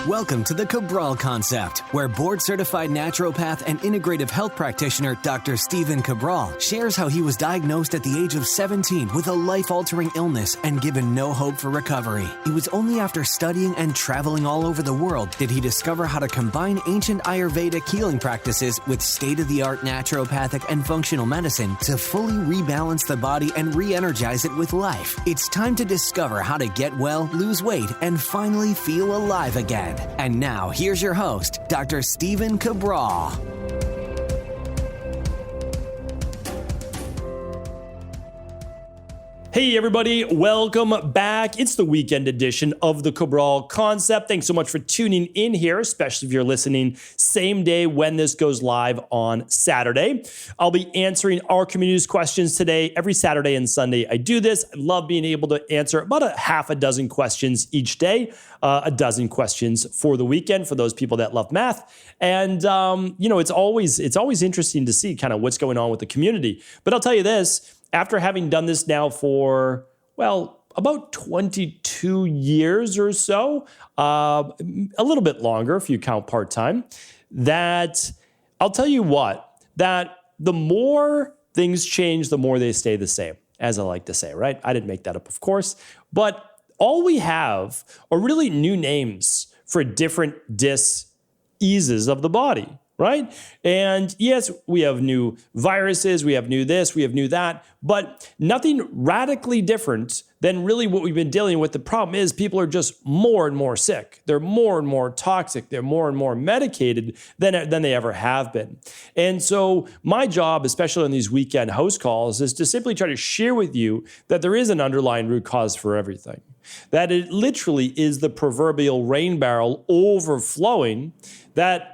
Welcome to the Cabral Concept, where board-certified naturopath and integrative health practitioner Dr. Stephen Cabral shares how he was diagnosed at the age of 17 with a life-altering illness and given no hope for recovery. It was only after studying and traveling all over the world did he discover how to combine ancient Ayurvedic healing practices with state-of-the-art naturopathic and functional medicine to fully rebalance the body and re-energize it with life. It's time to discover how to get well, lose weight, and finally feel alive again. And now, here's your host, Dr. Stephen Cabral. Hey everybody, welcome back. It's the weekend edition of the Cabral Concept. Thanks so much for tuning in here, especially if you're listening same day when this goes live on Saturday. I'll be answering our community's questions today. Every Saturday and Sunday I do this. I love being able to answer about a half a dozen questions each day, a dozen questions for the weekend for those people that love math. And it's always interesting to see kind of what's going on with the community. But I'll tell you this, after having done this now for, about 22 years or so, a little bit longer if you count part-time, that I'll tell you what, that the more things change, the more they stay the same, as I like to say, right? I didn't make that up, of course. But all we have are really new names for different diseases of the body. Right? And yes, we have new viruses, we have new this, we have new that, but nothing radically different than really what we've been dealing with. The problem is people are just more and more sick. They're more and more toxic. They're more and more medicated than they ever have been. And so my job, especially on these weekend house calls, is to simply try to share with you that there is an underlying root cause for everything. That it literally is the proverbial rain barrel overflowing that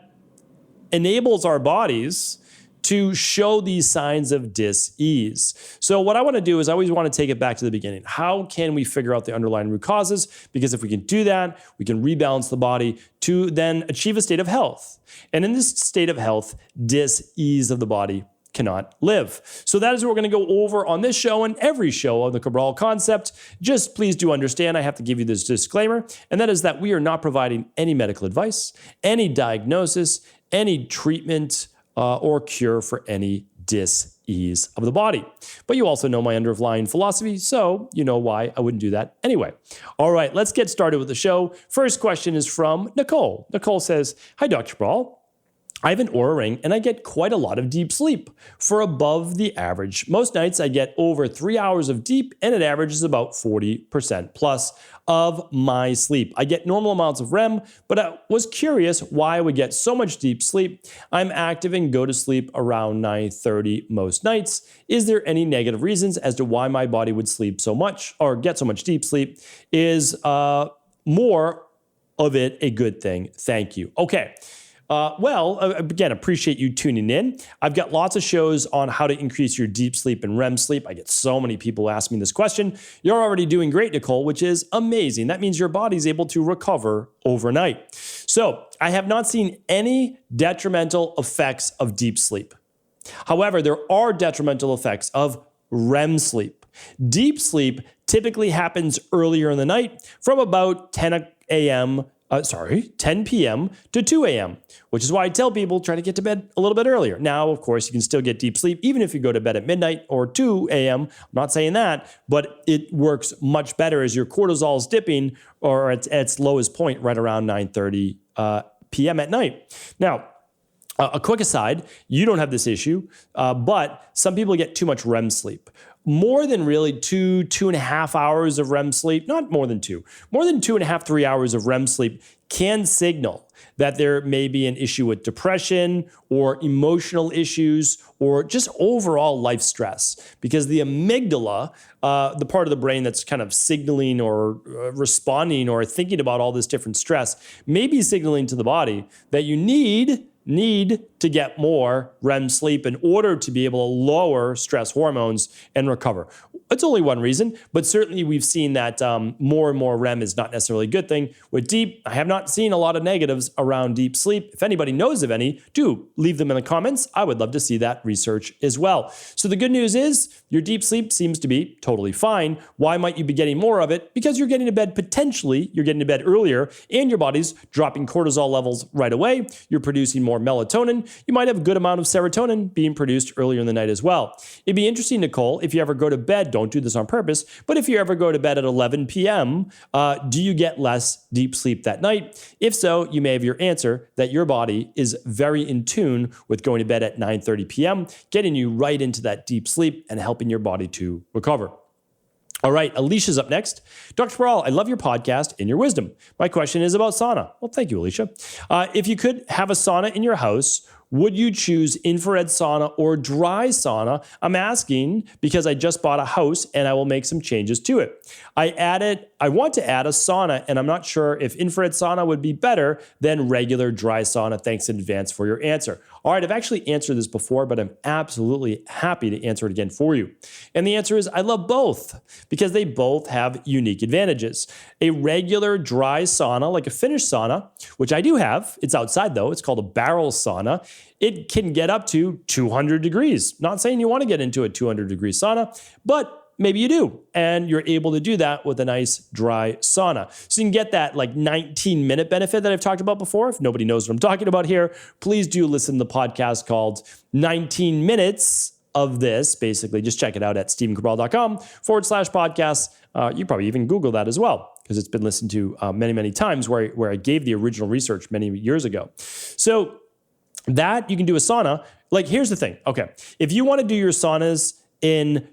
enables our bodies to show these signs of dis-ease. So what I want to do is I always want to take it back to the beginning. How can we figure out the underlying root causes? Because if we can do that, we can rebalance the body to then achieve a state of health. And in this state of health, dis-ease of the body cannot live. So that is what we're going to go over on this show and every show of the Cabral Concept. Just please do understand, I have to give you this disclaimer, and that is that we are not providing any medical advice, any diagnosis, any treatment or cure for any dis-ease of the body. But you also know my underlying philosophy, so you know why I wouldn't do that anyway. All right, let's get started with the show. First question is from Nicole. Nicole says, "Hi, Dr. Cabral. I have an Oura ring and I get quite a lot of deep sleep for above the average. Most nights I get over 3 hours of deep and it averages about 40% plus of my sleep. I get normal amounts of REM, but I was curious why I would get so much deep sleep. I'm active and go to sleep around 9:30 most nights. Is there any negative reasons as to why my body would sleep so much or get so much deep sleep? Is more of it a good thing? Thank you." Okay. Again, appreciate you tuning in. I've got lots of shows on how to increase your deep sleep and REM sleep. I get so many people ask me this question. You're already doing great, Nicole, which is amazing. That means your body's able to recover overnight. So I have not seen any detrimental effects of deep sleep. However, there are detrimental effects of REM sleep. Deep sleep typically happens earlier in the night from about 10 p.m. to 2 a.m., which is why I tell people try to get to bed a little bit earlier. Now, of course, you can still get deep sleep even if you go to bed at midnight or 2 a.m. I'm not saying that, but it works much better as your cortisol is dipping or at its lowest point right around 9:30 p.m. at night. Now, a quick aside, you don't have this issue, but some people get too much REM sleep. More than really 2.5 hours of REM sleep, not more than 2, more than 2.5, 3 hours of REM sleep can signal that there may be an issue with depression or emotional issues or just overall life stress. Because the amygdala, the part of the brain that's kind of signaling or responding or thinking about all this different stress, may be signaling to the body that you need to get more REM sleep in order to be able to lower stress hormones and recover. It's only one reason, but certainly we've seen that more and more REM is not necessarily a good thing. With deep, I have not seen a lot of negatives around deep sleep. If anybody knows of any, do leave them in the comments. I would love to see that research as well. So the good news is your deep sleep seems to be totally fine. Why might you be getting more of it? Because you're getting to bed you're getting to bed earlier and your body's dropping cortisol levels right away. You're producing more melatonin. You might have a good amount of serotonin being produced earlier in the night as well. It'd be interesting, Nicole, if you ever go to bed, don't do this on purpose, but if you ever go to bed at 11 p.m., do you get less deep sleep that night? If so, you may have your answer that your body is very in tune with going to bed at 9:30 p.m., getting you right into that deep sleep and helping your body to recover. All right, Alicia's up next. Dr. Cabral, I love your podcast and your wisdom. My question is about sauna. Well, thank you, Alicia. If you could have a sauna in your house, would you choose infrared sauna or dry sauna? I'm asking because I just bought a house and I will make some changes to it. I want to add a sauna and I'm not sure if infrared sauna would be better than regular dry sauna. Thanks in advance for your answer. All right, I've actually answered this before, but I'm absolutely happy to answer it again for you. And the answer is I love both because they both have unique advantages. A regular dry sauna, like a Finnish sauna, which I do have, it's outside though, it's called a barrel sauna. It can get up to 200 degrees. Not saying you want to get into a 200-degree sauna, but maybe you do, and you're able to do that with a nice dry sauna. So you can get that like 19-minute benefit that I've talked about before. If nobody knows what I'm talking about here, please do listen to the podcast called 19 Minutes of This. Basically, just check it out at stevencabral.com/podcasts. You probably even Google that as well, because it's been listened to many, many times where I gave the original research many years ago. So that you can do a sauna. Like, here's the thing. Okay, if you want to do your saunas in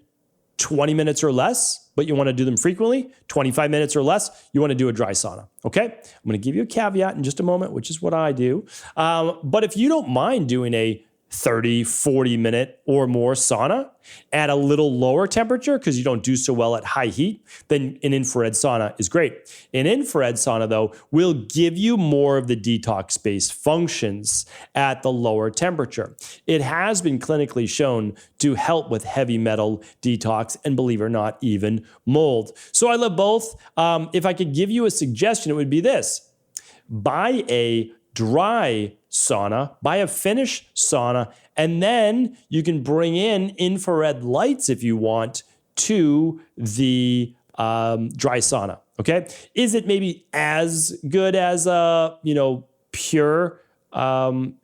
20 minutes or less, but you want to do them frequently, 25 minutes or less, you want to do a dry sauna, okay? I'm going to give you a caveat in just a moment, which is what I do. But if you don't mind doing a 30, 40 minute or more sauna at a little lower temperature because you don't do so well at high heat, then an infrared sauna is great. An infrared sauna, though, will give you more of the detox-based functions at the lower temperature. It has been clinically shown to help with heavy metal detox and, believe it or not, even mold. So I love both. If I could give you a suggestion, it would be this. Buy a dry sauna, buy a Finnish sauna, and then you can bring in infrared lights if you want to the dry sauna. Okay, is it maybe as good as a pure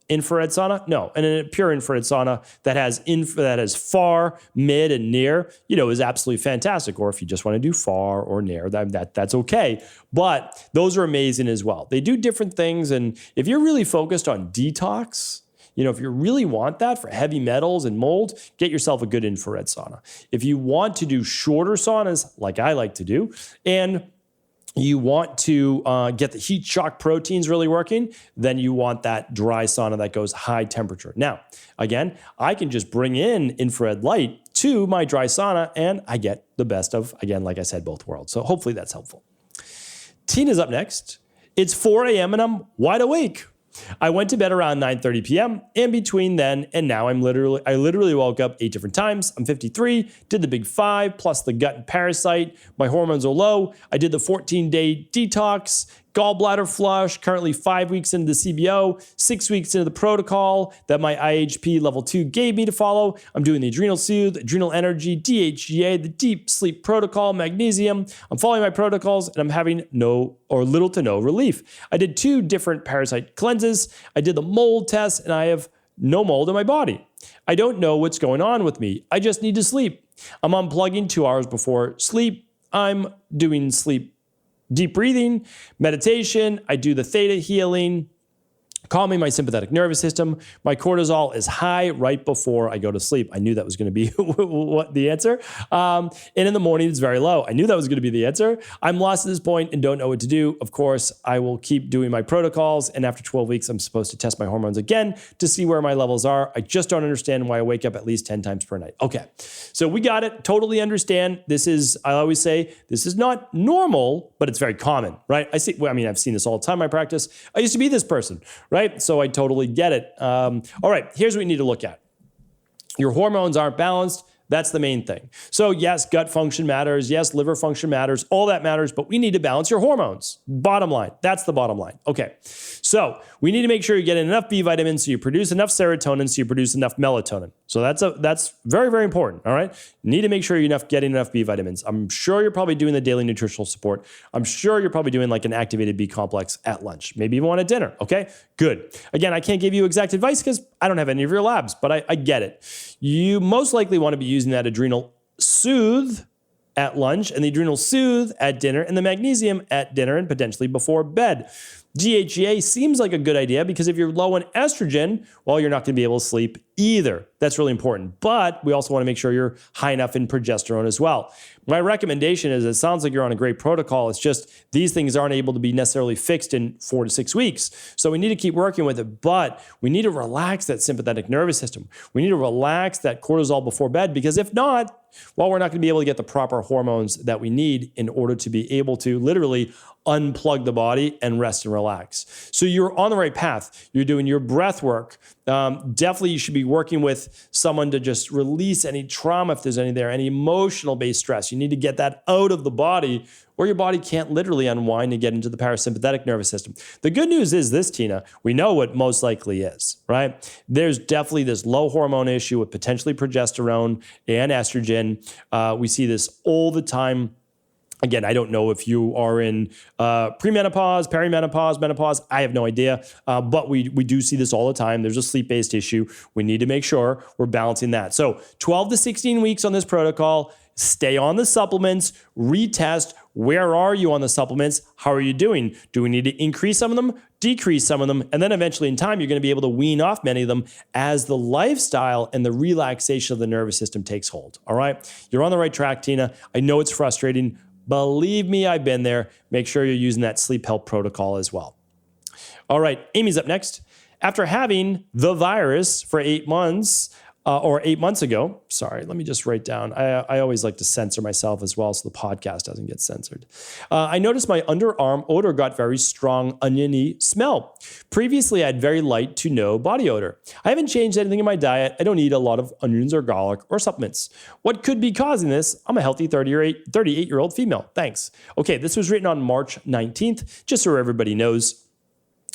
infrared sauna? No, and a pure infrared sauna that has far, mid, and near, is absolutely fantastic. Or if you just want to do far or near, that's okay. But those are amazing as well. They do different things, and if you're really focused on detox, if you really want that for heavy metals and mold, get yourself a good infrared sauna. If you want to do shorter saunas, like I like to do, and you want to get the heat shock proteins really working, then you want that dry sauna that goes high temperature. Now, again, I can just bring in infrared light to my dry sauna and I get the best of, again, like I said, both worlds. So hopefully that's helpful. Tina's up next. It's 4 a.m. and I'm wide awake. I went to bed around 9:30 p.m. and between then and now I literally woke up 8 different times. I'm 53, did the big 5 plus the gut and parasite. My hormones are low. I did the 14-day detox, gallbladder flush, currently 5 weeks into the CBO, 6 weeks into the protocol that my IHP level 2 gave me to follow. I'm doing the adrenal soothe, adrenal energy, DHEA, the deep sleep protocol, magnesium. I'm following my protocols and I'm having little to no relief. I did 2 different parasite cleanses. I did the mold test and I have no mold in my body. I don't know what's going on with me. I just need to sleep. I'm unplugging 2 hours before sleep. I'm doing deep breathing, meditation. I do the theta healing, calming my sympathetic nervous system. My cortisol is high right before I go to sleep. I knew that was going to be what the answer. And in the morning, it's very low. I knew that was going to be the answer. I'm lost at this point and don't know what to do. Of course, I will keep doing my protocols. And after 12 weeks, I'm supposed to test my hormones again to see where my levels are. I just don't understand why I wake up at least 10 times per night. Okay, so we got it. Totally understand. I always say, this is not normal, but it's very common, right? I've seen this all the time in my practice. I used to be this person, right? So I totally get it. All right, here's what you need to look at. Your hormones aren't balanced. That's the main thing. So yes, gut function matters. Yes, liver function matters. All that matters, but we need to balance your hormones. Bottom line. That's the bottom line. Okay. So we need to make sure you're getting enough B vitamins so you produce enough serotonin so you produce enough melatonin. So that's very, very important. All right. You need to make sure you're getting enough B vitamins. I'm sure you're probably doing the daily nutritional support. I'm sure you're probably doing like an activated B complex at lunch, maybe even one at dinner. Okay. Good. Again, I can't give you exact advice because I don't have any of your labs, but I get it. You most likely want to be using that adrenal soothe at lunch and the adrenal soothe at dinner and the magnesium at dinner and potentially before bed. DHEA seems like a good idea because if you're low in estrogen, well, you're not going to be able to sleep either. That's really important. But we also want to make sure you're high enough in progesterone as well. My recommendation is, it sounds like you're on a great protocol. It's just these things aren't able to be necessarily fixed in 4 to 6 weeks. So we need to keep working with it, but we need to relax that sympathetic nervous system. We need to relax that cortisol before bed because if not, well, we're not going to be able to get the proper hormones that we need in order to be able to literally unplug the body and rest and relax. So you're on the right path. You're doing your breath work. Definitely you should be working with someone to just release any trauma if there's any there, any emotional based stress. You need to get that out of the body or your body can't literally unwind and get into the parasympathetic nervous system. The good news is this, Tina, we know what most likely is, right? There's definitely this low hormone issue with potentially progesterone and estrogen. We see this all the time. Again, I don't know if you are in premenopause, perimenopause, menopause. I have no idea. But we do see this all the time. There's a sleep-based issue. We need to make sure we're balancing that. So 12 to 16 weeks on this protocol. Stay on the supplements. Retest. Where are you on the supplements? How are you doing? Do we need to increase some of them, decrease some of them? And then eventually in time, you're going to be able to wean off many of them as the lifestyle and the relaxation of the nervous system takes hold. All right? You're on the right track, Tina. I know it's frustrating. Believe me, I've been there. Make sure you're using that sleep health protocol as well. All right, Amy's up next. After having the virus for 8 months, or 8 months ago, sorry, let me just write down. I always like to censor myself as well so the podcast doesn't get censored. I noticed my underarm odor got very strong, oniony smell. Previously, I had very light to no body odor. I haven't changed anything in my diet. I don't eat a lot of onions or garlic or supplements. What could be causing this? I'm a healthy 38-year-old female. Thanks. Okay, this was written on March 19th. Just so everybody knows,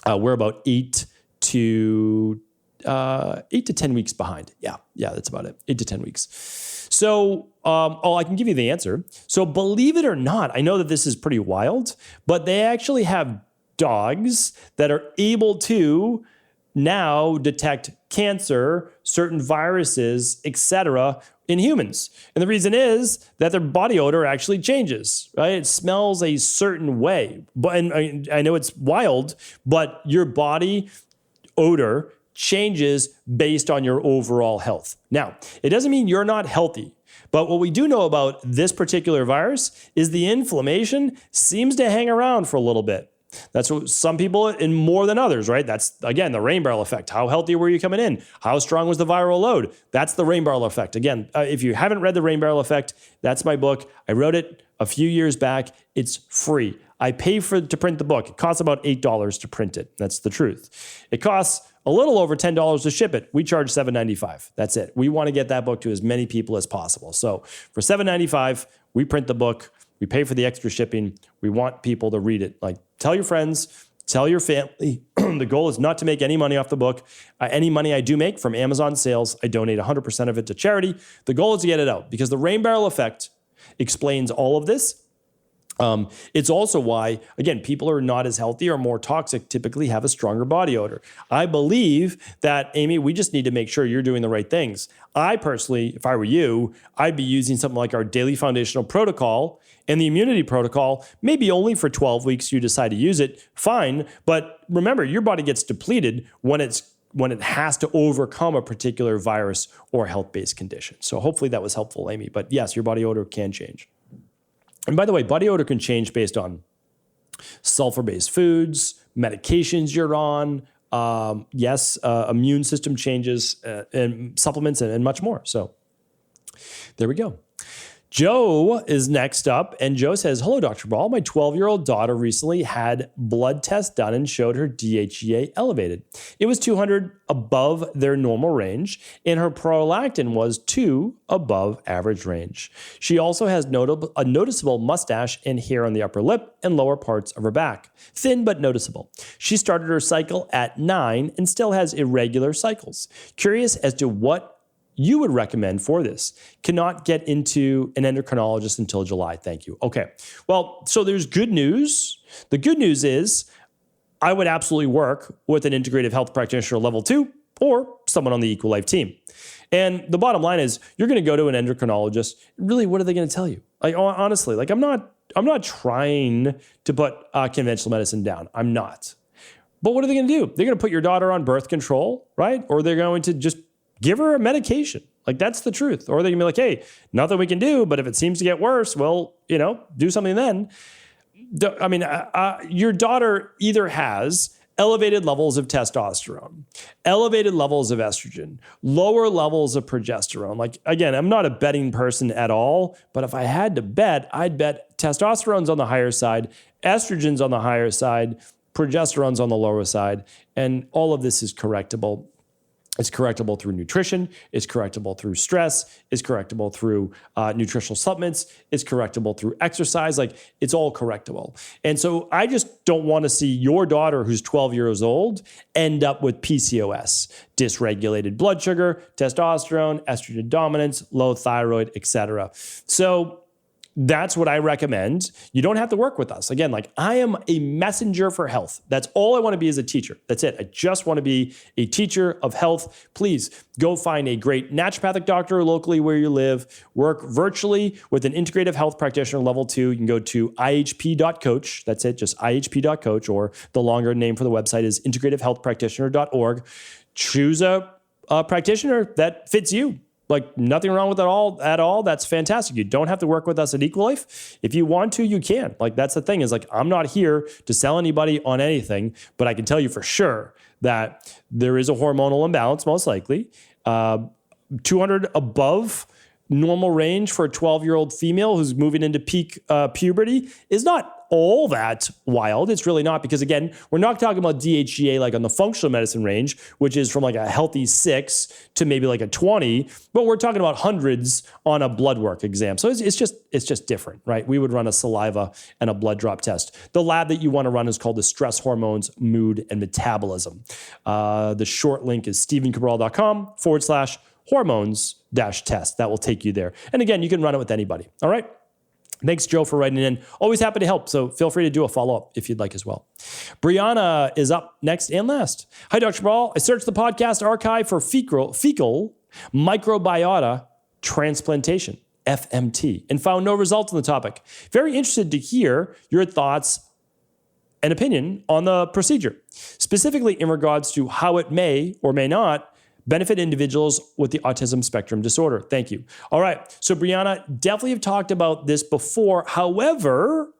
we're about 8 to 10 weeks behind. Yeah, that's about it. 8 to 10 weeks. So, I can give you the answer. So believe it or not, I know that this is pretty wild, but they actually have dogs that are able to now detect cancer, certain viruses, etc. in humans. And the reason is that their body odor actually changes, right? It smells a certain way. But and I know it's wild, but your body odor changes based on your overall health. Now, it doesn't mean you're not healthy, but what we do know about this particular virus is the inflammation seems to hang around for a little bit. That's what some people in more than others, right? That's, again, the rain barrel effect. How healthy were you coming in? How strong was the viral load? That's the rain barrel effect. Again, if you haven't read the rain barrel effect, that's my book. I wrote it a few years back. It's free. I pay to print the book. It costs about $8 to print it. That's the truth. It costs a little over $10 to ship it. We charge $7.95. That's it. We want to get that book to as many people as possible. So for $7.95, we print the book. We pay for the extra shipping. We want people to read it. Like, tell your friends, tell your family. The goal is not to make any money off the book. Any money I do make from Amazon sales, I donate 100% of it to charity. The goal is to get it out because the rain barrel effect explains all of this. It's also why, again, people who are not as healthy or more toxic typically have a stronger body odor. I believe that, Amy, we just need to make sure you're doing the right things. I personally, if I were you, I'd be using something like our daily foundational protocol and the immunity protocol, maybe only for 12 weeks you decide to use it, fine. But remember, your body gets depleted when it has to overcome a particular virus or health-based condition. So hopefully that was helpful, Amy. But yes, your body odor can change. And by the way, body odor can change based on sulfur-based foods, medications you're on, immune system changes, and supplements, and much more. So there we go. Joe is next up, and Joe says, hello, Dr. Ball. My 12-year-old daughter recently had blood tests done and showed her DHEA elevated. It was 200 above their normal range, and her prolactin was 2 above average range. She also has a noticeable mustache and hair on the upper lip and lower parts of her back. Thin but noticeable. She started her cycle at 9 and still has irregular cycles. Curious as to what you would recommend for this. Cannot get into an endocrinologist until July. Thank you. Okay. Well, so there's good news. The good news is I would absolutely work with an integrative health practitioner level 2 or someone on the Equal Life team. And the bottom line is you're going to go to an endocrinologist. Really, what are they going to tell you? Like, honestly, like I'm not trying to put conventional medicine down. I'm not. But what are they going to do? They're going to put your daughter on birth control, right? Or they're going to just give her a medication. Like, that's the truth. Or they can be like, hey, nothing we can do, but if it seems to get worse, well, do something then. I mean, your daughter either has elevated levels of testosterone, elevated levels of estrogen, lower levels of progesterone. Like, again, I'm not a betting person at all, but if I had to bet, I'd bet testosterone's on the higher side, estrogen's on the higher side, progesterone's on the lower side, and all of this is correctable. It's correctable through nutrition. It's correctable through stress. It's correctable through nutritional supplements. It's correctable through exercise. Like, it's all correctable. And so I just don't want to see your daughter, who's 12 years old, end up with PCOS, dysregulated blood sugar, testosterone, estrogen dominance, low thyroid, etc. So that's what I recommend. You don't have to work with us. Again, like, I am a messenger for health. That's all I want to be as a teacher. That's it. I just want to be a teacher of health. Please go find a great naturopathic doctor locally where you live. Work virtually with an integrative health practitioner level 2. You can go to ihp.coach. That's it, just ihp.coach, or the longer name for the website is integrativehealthpractitioner.org. Choose a practitioner that fits you. Like, nothing wrong with it at all. That's fantastic. You don't have to work with us at Equal Life. If you want to, you can. Like, that's the thing, is like, I'm not here to sell anybody on anything, but I can tell you for sure that there is a hormonal imbalance, most likely. 200 above normal range for a 12-year-old female who's moving into peak puberty is not all that wild. It's really not, because again, we're not talking about DHEA like on the functional medicine range, which is from like a healthy 6 to maybe like a 20, but we're talking about hundreds on a blood work exam. So it's just different, right? We would run a saliva and a blood drop test. The lab that you want to run is called the Stress Hormones, Mood, and Metabolism. The short link is stevencabral.com/hormones-test. That will take you there. And again, you can run it with anybody. All right. Thanks, Joe, for writing in. Always happy to help, so feel free to do a follow-up if you'd like as well. Brianna is up next and last. Hi, Dr. Ball. I searched the podcast archive for fecal microbiota transplantation, FMT, and found no results on the topic. Very interested to hear your thoughts and opinion on the procedure, specifically in regards to how it may or may not benefit individuals with the autism spectrum disorder. Thank you. All right. So Brianna, definitely have talked about this before. However,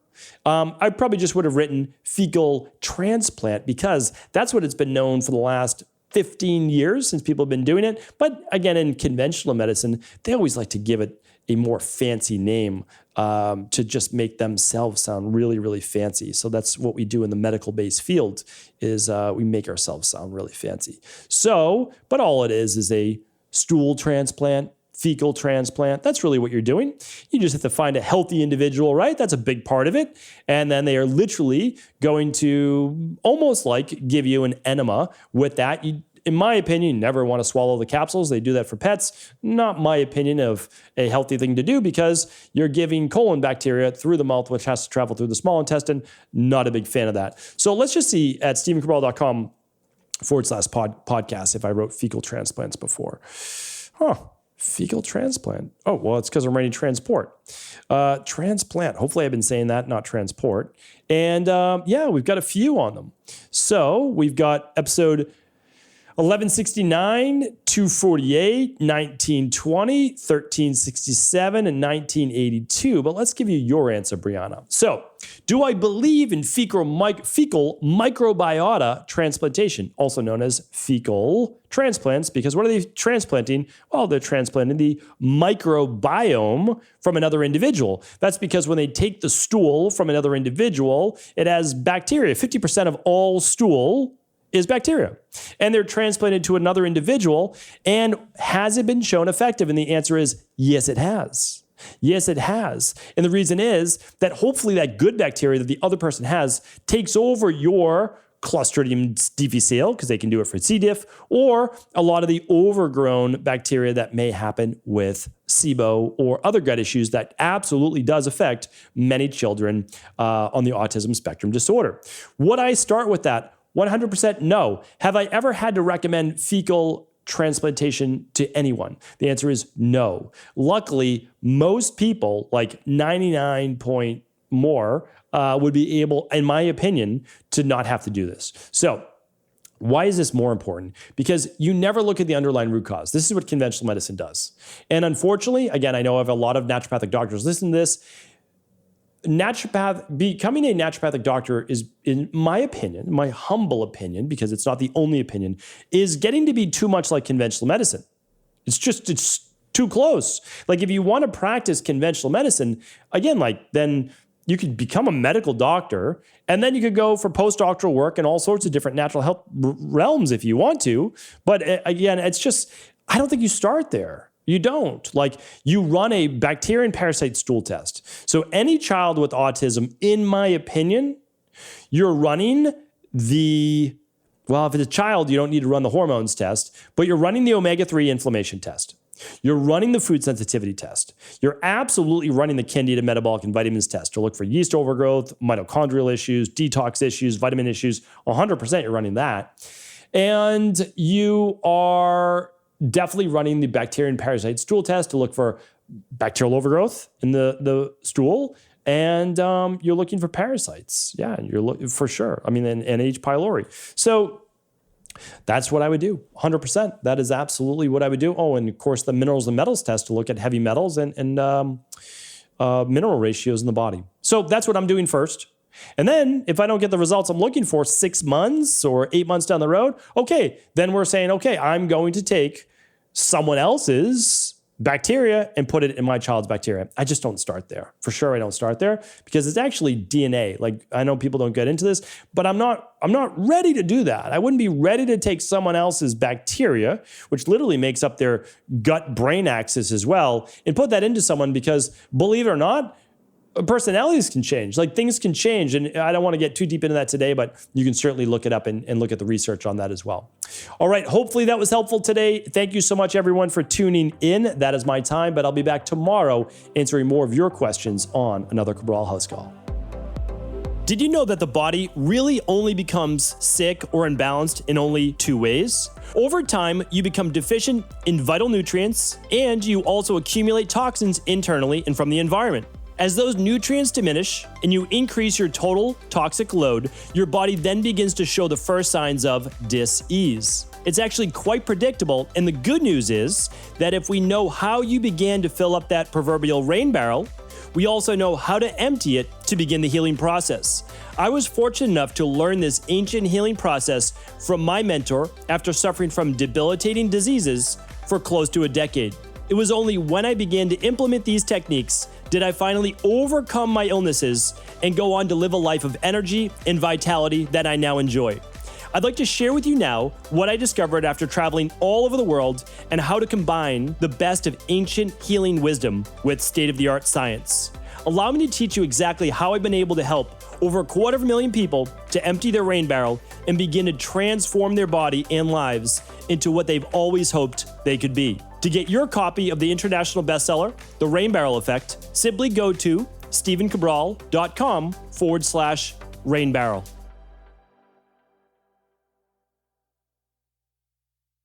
I probably just would have written fecal transplant, because that's what it's been known for the last 15 years since people have been doing it. But again, in conventional medicine, they always like to give it a more fancy name to just make themselves sound really, really fancy. So that's what we do in the medical-based field, is we make ourselves sound really fancy. So, but all it is a stool transplant, fecal transplant. That's really what you're doing. You just have to find a healthy individual, right? That's a big part of it. And then they are literally going to almost like give you an enema with that. In my opinion, you never want to swallow the capsules. They do that for pets. Not my opinion of a healthy thing to do, because you're giving colon bacteria through the mouth, which has to travel through the small intestine. Not a big fan of that. So let's just see at stevencabral.com/podcast if I wrote fecal transplants before. Fecal transplant. Oh, well, it's because I'm writing transport. Transplant. Hopefully I've been saying that, not transport. And yeah, we've got a few on them. So we've got episode 1169, 248, 1920, 1367, and 1982. But let's give you your answer, Brianna. So, Do I believe in fecal microbiota transplantation, also known as fecal transplants? Because what are they transplanting? Well, they're transplanting the microbiome from another individual. That's because when they take the stool from another individual, it has bacteria. 50% of all stool is bacteria. And they're transplanted to another individual. And has it been shown effective? And the answer is yes, it has. Yes, it has. And the reason is that hopefully that good bacteria that the other person has takes over your Clostridium difficile, because they can do it for C. diff, or a lot of the overgrown bacteria that may happen with SIBO or other gut issues that absolutely does affect many children on the autism spectrum disorder. Would I start with that? 100% no. Have I ever had to recommend fecal transplantation to anyone? The answer is no. Luckily, most people, like 99 point more, would be able, in my opinion, to not have to do this. So why is this more important? Because you never look at the underlying root cause. This is what conventional medicine does. And unfortunately, again, I know I have a lot of naturopathic doctors listen to this. Becoming a naturopathic doctor is, in my opinion, my humble opinion, because it's not the only opinion, is getting to be too much like conventional medicine. It's too close. Like if you want to practice conventional medicine, again, then you could become a medical doctor, and then you could go for postdoctoral work in all sorts of different natural health realms if you want to. But again, it's just, I don't think you start there. You don't. You run a bacteria and parasite stool test. So any child with autism, in my opinion, you're running if it's a child, you don't need to run the hormones test, but you're running the omega-3 inflammation test. You're running the food sensitivity test. You're absolutely running the candida metabolic and vitamins test to look for yeast overgrowth, mitochondrial issues, detox issues, vitamin issues. 100% you're running that. And you are definitely running the bacteria and parasite stool test to look for bacterial overgrowth in the stool. And you're looking for parasites. Yeah, you're looking for sure. I mean, and H. pylori. So that's what I would do. 100%. That is absolutely what I would do. Oh, and of course, the minerals and metals test to look at heavy metals and mineral ratios in the body. So that's what I'm doing first. And then if I don't get the results I'm looking for 6 months or 8 months down the road, okay, then we're saying, okay, I'm going to take someone else's bacteria and put it in my child's bacteria. I just don't start there. For sure, I don't start there because it's actually DNA. I know people don't get into this, but I'm not ready to do that. I wouldn't be ready to take someone else's bacteria, which literally makes up their gut-brain axis as well, and put that into someone because, believe it or not, personalities can change. Things can change. And I don't want to get too deep into that today, but you can certainly look it up and look at the research on that as well. All right. Hopefully that was helpful today. Thank you so much, everyone, for tuning in. That is my time, but I'll be back tomorrow answering more of your questions on another Cabral House Call. Did you know that the body really only becomes sick or imbalanced in only 2 ways? Over time, you become deficient in vital nutrients, and you also accumulate toxins internally and from the environment. As those nutrients diminish and you increase your total toxic load, your body then begins to show the first signs of dis-ease. It's actually quite predictable, and the good news is that if we know how you began to fill up that proverbial rain barrel, we also know how to empty it to begin the healing process. I was fortunate enough to learn this ancient healing process from my mentor after suffering from debilitating diseases for close to a decade. It was only when I began to implement these techniques did I finally overcome my illnesses and go on to live a life of energy and vitality that I now enjoy. I'd like to share with you now what I discovered after traveling all over the world and how to combine the best of ancient healing wisdom with state-of-the-art science. Allow me to teach you exactly how I've been able to help over 250,000 people to empty their rain barrel and begin to transform their body and lives into what they've always hoped they could be. To get your copy of the international bestseller, The Rain Barrel Effect, simply go to stephencabral.com/rainbarrel.